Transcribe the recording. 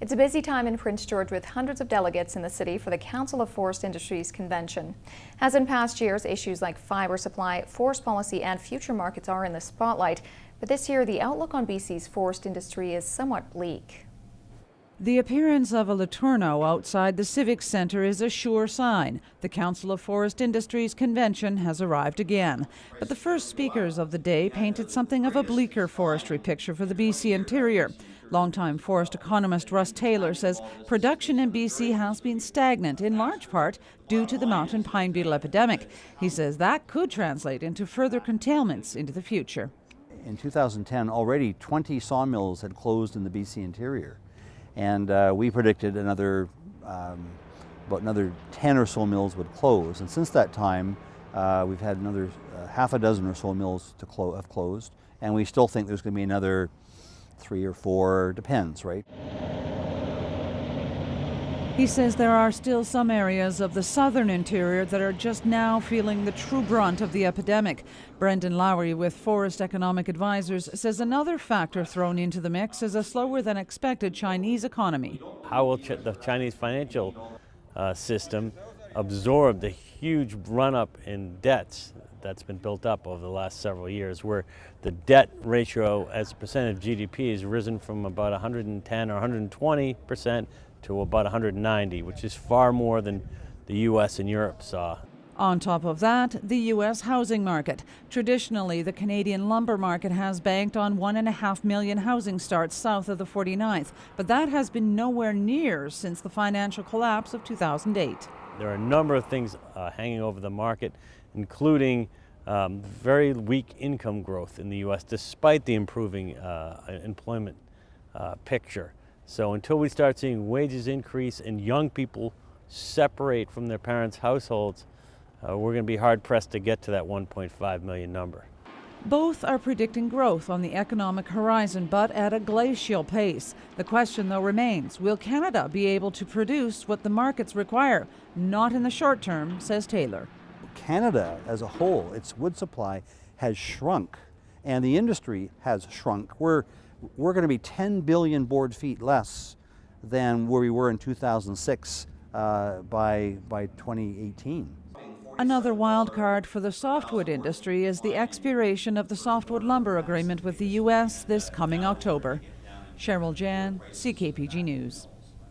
It's a busy time in Prince George with hundreds of delegates in the city for the Council of Forest Industries convention. As in past years, issues like fibre supply, forest policy and future markets are in the spotlight. But this year, the outlook on BC's forest industry is somewhat bleak. The appearance of a Letourneau outside the Civic Centre is a sure sign. The Council of Forest Industries convention has arrived again. But the first speakers of the day painted something of a bleaker forestry picture for the BC interior. Longtime forest economist Russ Taylor says production in BC has been stagnant, in large part due to the mountain pine beetle epidemic. He says that could translate into further curtailments into the future. In 2010, already 20 sawmills had closed in the BC interior. And we predicted about another 10 or so mills would close. And since that time, we've had another half a dozen or so mills have closed. And we still think there's going to be another 3 or 4, depends, right? He says there are still some areas of the southern interior that are just now feeling the true brunt of the epidemic. Brendan Lowry with Forest Economic Advisors says another factor thrown into the mix is a slower than expected Chinese economy. How will the Chinese financial system absorb the huge run-up in debts that's been built up over the last several years, where the debt ratio as a percent of GDP has risen from about 110 or 120% to about 190, which is far more than the U.S. and Europe saw. On top of that, the U.S. housing market. Traditionally, the Canadian lumber market has banked on 1.5 million housing starts south of the 49th, but that has been nowhere near since the financial collapse of 2008. There are a number of things hanging over the market, including very weak income growth in the U.S. despite the improving employment picture. So until we start seeing wages increase and young people separate from their parents' households, we're going to be hard-pressed to get to that 1.5 million number. Both are predicting growth on the economic horizon, but at a glacial pace. The question, though, remains, will Canada be able to produce what the markets require? Not in the short term, says Taylor. Canada as a whole, its wood supply has shrunk, and the industry has shrunk. We're going to be 10 billion board feet less than where we were in 2006 by 2018. Another wild card for the softwood industry is the expiration of the softwood lumber agreement with the U.S. this coming October. Cheryl Jan, CKPG News.